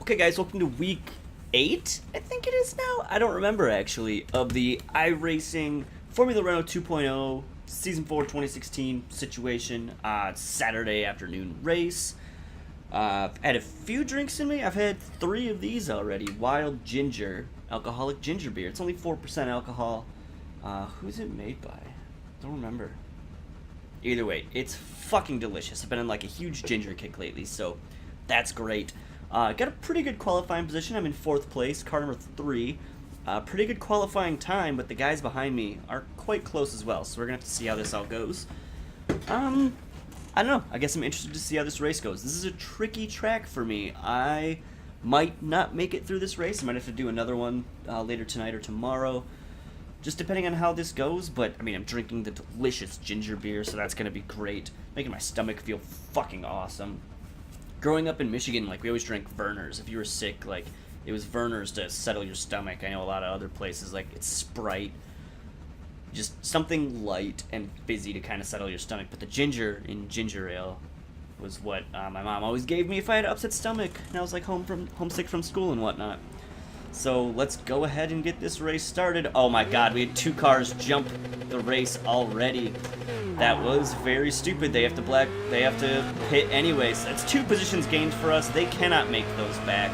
Okay guys, welcome to week 8, I think it is now? I don't remember actually, of the iRacing Formula Renault 2.0 Season 4 2016 situation. It's Saturday afternoon race. I've had a few drinks in me. I've had 3 of these already. Wild Ginger, alcoholic ginger beer. It's only 4% alcohol. Who's it made by? Don't remember. Either way, it's fucking delicious. I've been in like a huge ginger kick lately, so that's great. Got a pretty good qualifying position. I'm in 4th place, car number 3. Pretty good qualifying time, but the guys behind me are quite close as well, so we're going to have to see how this all goes. I don't know. I guess I'm interested to see how this race goes. This is a tricky track for me. I might not make it through this race. I might have to do another one later tonight or tomorrow, just depending on how this goes. But, I mean, I'm drinking the delicious ginger beer, so that's going to be great. Making my stomach feel fucking awesome. Growing up in Michigan, like, we always drank Vernors. If you were sick, like, it was Vernors to settle your stomach. I know a lot of other places, like, it's Sprite. Just something light and fizzy to kind of settle your stomach. But the ginger in ginger ale was what my mom always gave me if I had an upset stomach and I was, like, homesick from school and whatnot. So let's go ahead and get this race started. Oh my god, we had 2 cars jump the race already. That was very stupid. They have to pit anyways. That's 2 positions gained for us. They cannot make those back.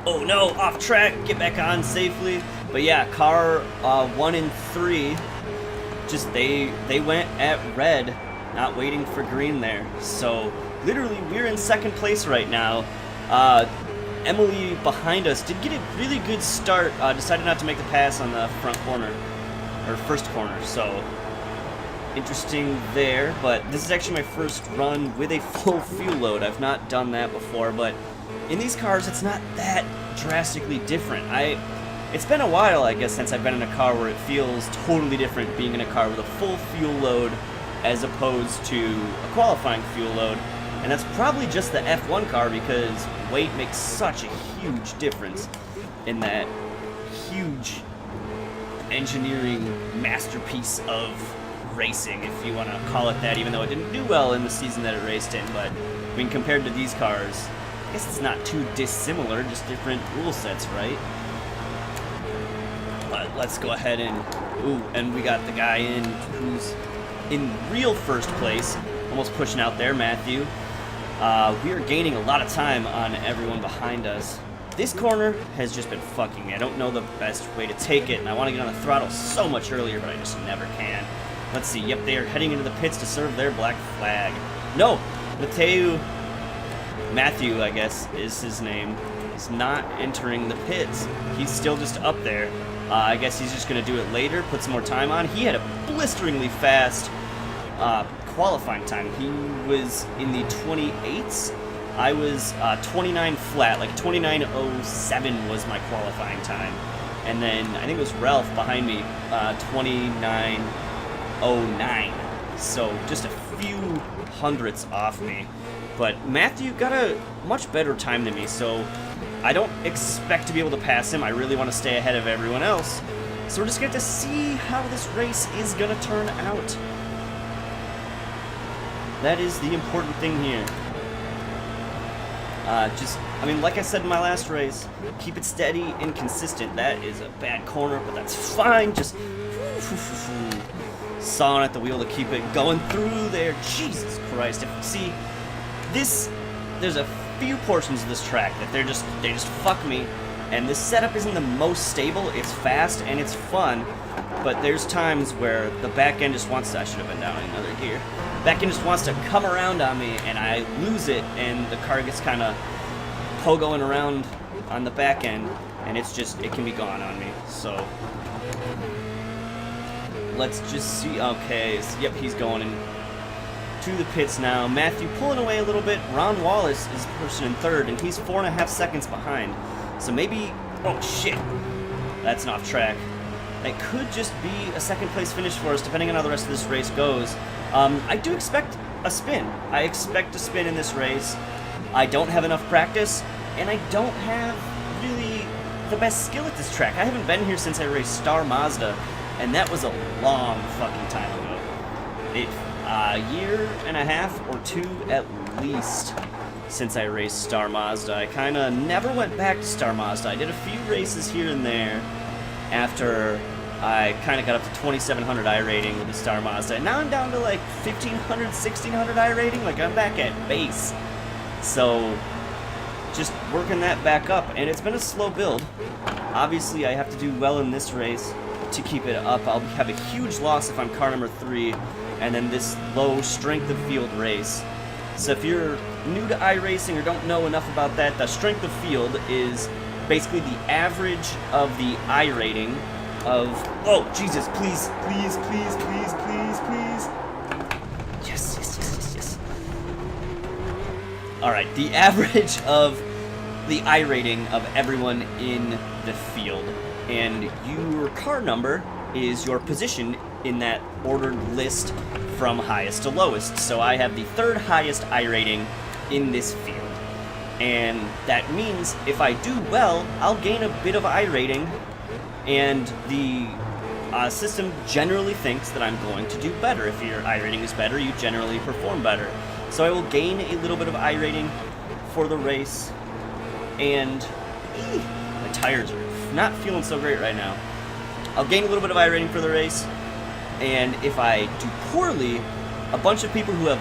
Oh no, off track, get back on safely. But yeah, car 1 and 3, just they went at red, not waiting for green there. So literally we're in 2nd place right now. Emily behind us did get a really good start, decided not to make the pass on the front corner, or first corner, so interesting there. But this is actually my first run with a full fuel load. I've not done that before, but in these cars it's not that drastically different. It's been a while, I guess, since I've been in a car where it feels totally different being in a car with a full fuel load as opposed to a qualifying fuel load. And that's probably just the F1 car, because weight makes such a huge difference in that huge engineering masterpiece of racing, if you want to call it that, even though it didn't do well in the season that it raced in. But, I mean, compared to these cars, I guess it's not too dissimilar, just different rule sets, right? But let's go ahead and... Ooh, and we got the guy in who's in real first place, almost pushing out there, Matthew. We are gaining a lot of time on everyone behind us. This corner has just been fucking me. I don't know the best way to take it, and I want to get on the throttle so much earlier, but I just never can. Let's see. Yep, they are heading into the pits to serve their black flag. No! Matthew, I guess, is his name, is not entering the pits. He's still just up there. I guess he's just going to do it later, put some more time on. He had a blisteringly fast qualifying time. He was in the 28s. I was 29 flat, like 29.07 was my qualifying time. And then I think it was Ralph behind me, 29.09. So just a few hundredths off me. But Matthew got a much better time than me, so I don't expect to be able to pass him. I really want to stay ahead of everyone else. So we're just going to see how this race is going to turn out. That is the important thing here. I mean, like I said in my last race, keep it steady and consistent. That is a bad corner, but that's fine. Just sawing at the wheel to keep it going through there. Jesus Christ. See, there's a few portions of this track that they just fuck me, and this setup isn't the most stable. It's fast and it's fun, but there's times where the back end just wants to, I should have been down in another gear. Back end just wants to come around on me, and I lose it, and the car gets kind of pogoing around on the back end, and it can be gone on me. So let's just see. Okay, yep, he's going to the pits now. Matthew pulling away a little bit. Ron Wallace is pushing in 3rd, and he's 4.5 seconds behind. So maybe, oh shit, that's an off track. That could just be a 2nd place finish for us, depending on how the rest of this race goes. I do expect a spin. I expect a spin in this race. I don't have enough practice, and I don't have really the best skill at this track. I haven't been here since I raced Star Mazda, and that was a long fucking time ago. a year and a half or two at least since I raced Star Mazda. I kind of never went back to Star Mazda. I did a few races here and there after I kind of got up to 2700 I rating with the Star Mazda. And now I'm down to like 1500, 1600 I rating. Like I'm back at base. So just working that back up. And it's been a slow build. Obviously I have to do well in this race to keep it up. I'll have a huge loss if I'm car number 3 and then this low strength of field race. So if you're new to iRacing or don't know enough about that, the strength of field is basically the average of the I rating of, oh Jesus, please, please, please, please, please, please. Yes, yes, yes, yes, yes. Alright, the average of the I rating of everyone in the field. And your car number is your position in that ordered list from highest to lowest. So I have the 3rd highest I rating in this field. And that means if I do well, I'll gain a bit of I rating, and the system generally thinks that I'm going to do better. If your I rating is better, you generally perform better. So I will gain a little bit of I rating for the race, and my tires are not feeling so great right now. I'll gain a little bit of I rating for the race, and if I do poorly, a bunch of people who have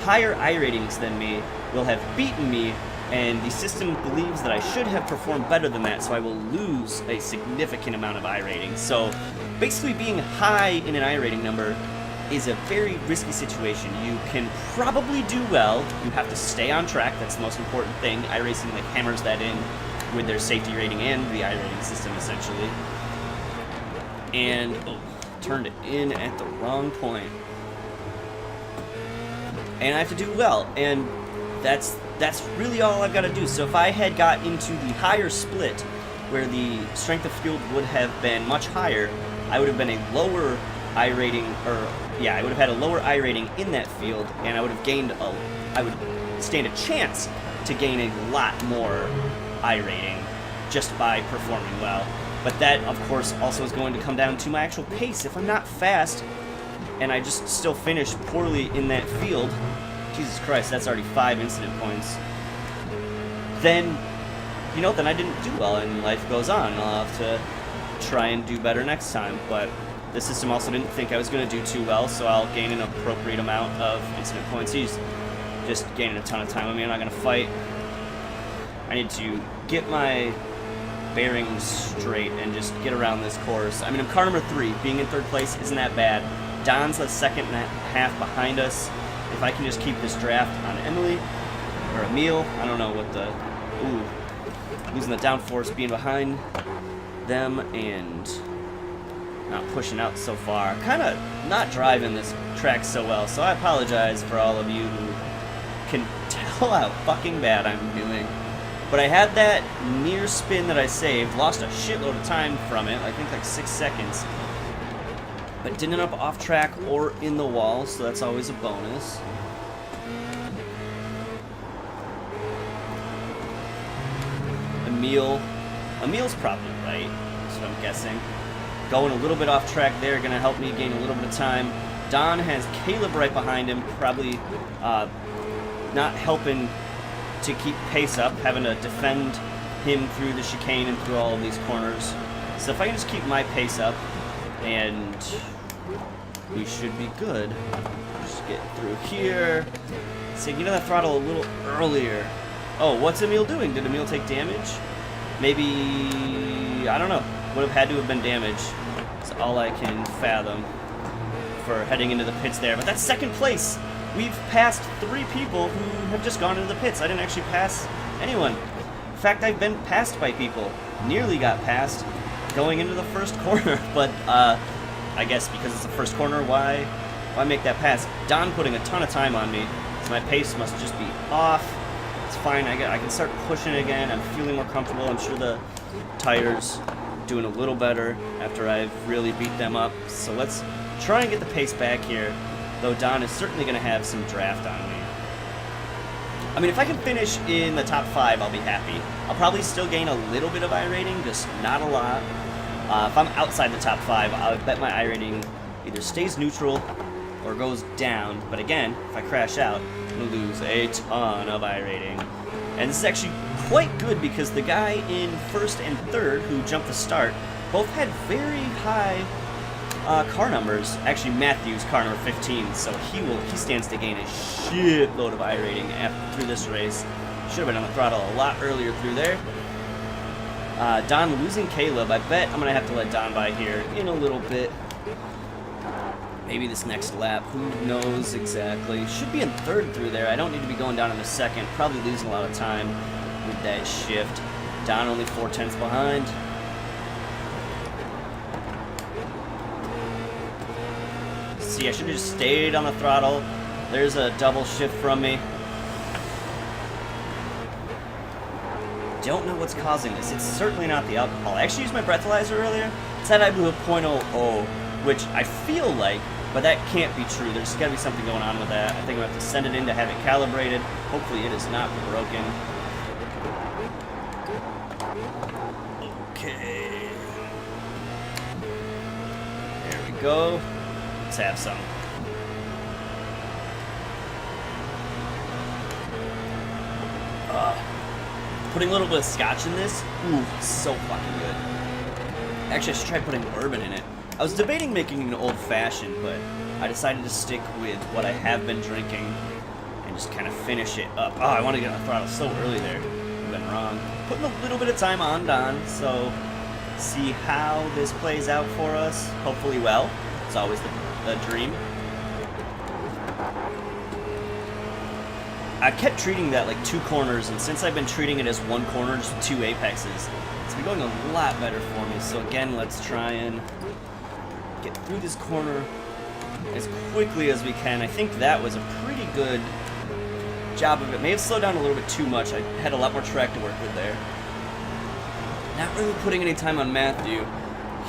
higher I ratings than me will have beaten me, and the system believes that I should have performed better than that, so I will lose a significant amount of I rating. So basically being high in an I rating number is a very risky situation. You can probably do well, you have to stay on track, that's the most important thing. iRacing like hammers that in with their safety rating and the I rating system essentially. And turned it in at the wrong point. And I have to do well, and that's really all I've got to do. So if I had got into the higher split, where the strength of field would have been much higher, I would have been a lower I rating, I would have had a lower I rating in that field, and I would stand a chance to gain a lot more I rating just by performing well. But that, of course, also is going to come down to my actual pace. If I'm not fast, and I just still finish poorly in that field, Jesus Christ, that's already 5 incident points, then, then I didn't do well, and life goes on. I'll have to try and do better next time, but the system also didn't think I was going to do too well, so I'll gain an appropriate amount of incident points. He's just gaining a ton of time on me. I'm not going to fight. I need to get my bearings straight and just get around this course. I mean, I'm car number 3. Being in 3rd place isn't that bad. Don's the 2nd and a half behind us. If I can just keep this draft on Emily, or Emil, I don't know what the... Ooh. Losing the downforce, being behind them, and not pushing out so far. Kind of not driving this track so well, so I apologize for all of you who can tell how fucking bad I'm doing. But I had that near spin that I saved, lost a shitload of time from it, I think like 6 seconds. But didn't end up off track or in the wall, so that's always a bonus. Emil's probably right, that's what I'm guessing. Going a little bit off track there, gonna help me gain a little bit of time. Don has Caleb right behind him, probably not helping to keep pace up, having to defend him through the chicane and through all of these corners. So if I can just keep my pace up, and we should be good. Just get through here. So get to that throttle a little earlier. Oh, what's Emil doing? Did Emil take damage? Maybe, I don't know. Would have had to have been damage. That's all I can fathom for heading into the pits there. But that's 2nd place. We've passed 3 people who have just gone into the pits. I didn't actually pass anyone. In fact, I've been passed by people. Nearly got passed going into the 1st corner. But I guess because it's the 1st corner, why make that pass? Don putting a ton of time on me, so my pace must just be off. It's fine. I can start pushing again. I'm feeling more comfortable. I'm sure the tires doing a little better after I've really beat them up. So let's try and get the pace back here, though Don is certainly going to have some draft on me. I mean, if I can finish in the top 5, I'll be happy. I'll probably still gain a little bit of I rating, just not a lot. If I'm outside the top 5, I bet my I rating either stays neutral or goes down. But again, if I crash out, I'm going to lose a ton of iRating. And this is actually quite good because the guy in first and third who jumped the start both had very high car numbers. Actually, Matthew's car number 15, so he stands to gain a shitload of iRating through this race. Should have been on the throttle a lot earlier through there. Don losing Caleb. I bet I'm going to have to let Don by here in a little bit. Maybe this next lap. Who knows exactly. Should be in third through there. I don't need to be going down in the second. Probably losing a lot of time with that shift. Don only 4/10 behind. See, I should have just stayed on the throttle. There's a double shift from me. Don't know what's causing this. It's certainly not the alcohol. I actually used my breathalyzer earlier. It said I blew a .00, which I feel like, but that can't be true. There's got to be something going on with that. I think I'm going to have to send it in to have it calibrated. Hopefully it is not broken. Okay. There we go. Let's have some. Putting a little bit of scotch in this, ooh, so fucking good. Actually, I should try putting bourbon in it. I was debating making an old-fashioned, but I decided to stick with what I have been drinking and just kind of finish it up. Oh, I want to get on the throttle so early there. I've been wrong. Putting a little bit of time on Don, so see how this plays out for us. Hopefully well. It's always the dream. I kept treating that like 2 corners, and since I've been treating it as 1 corner, just 2 apexes, it's been going a lot better for me. So again, let's try and get through this corner as quickly as we can. I think that was a pretty good job of it. May have slowed down a little bit too much. I had a lot more track to work with there. Not really putting any time on Matthew.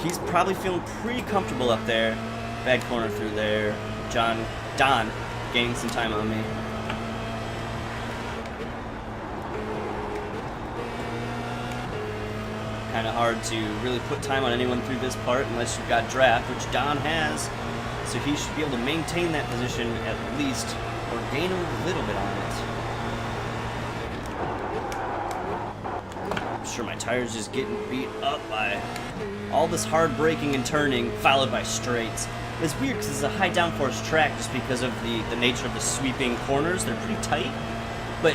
He's probably feeling pretty comfortable up there. Bad corner through there. Don gaining some time on me. Kind of hard to really put time on anyone through this part unless you've got draft, which Don has. So he should be able to maintain that position at least, or gain a little bit on it. I'm sure my tire's just getting beat up by all this hard braking and turning, followed by straights. It's weird because it's a high downforce track just because of the nature of the sweeping corners. They're pretty tight, but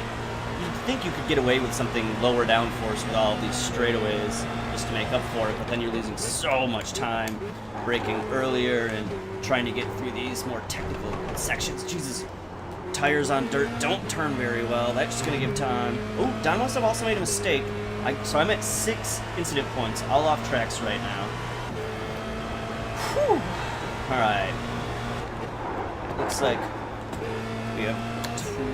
you'd think you could get away with something lower downforce with all of these straightaways just to make up for it, but then you're losing so much time braking earlier and trying to get through these more technical sections. Jesus, tires on dirt don't turn very well. That's just going to give time. Oh, Don must have also made a mistake. So I'm at 6 incident points, all off tracks right now. Whew. Alright. Looks like we have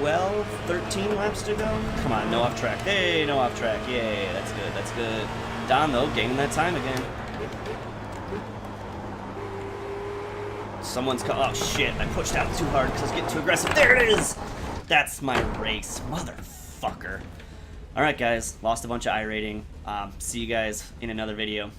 12, 13 laps to go. Come on, no off track. Hey, no off track. Yay, that's good, that's good. Don, though, gaining that time again. Someone's oh shit, I pushed out too hard because I was getting too aggressive. There it is! That's my race. Motherfucker. Alright guys, lost a bunch of iRating. See you guys in another video.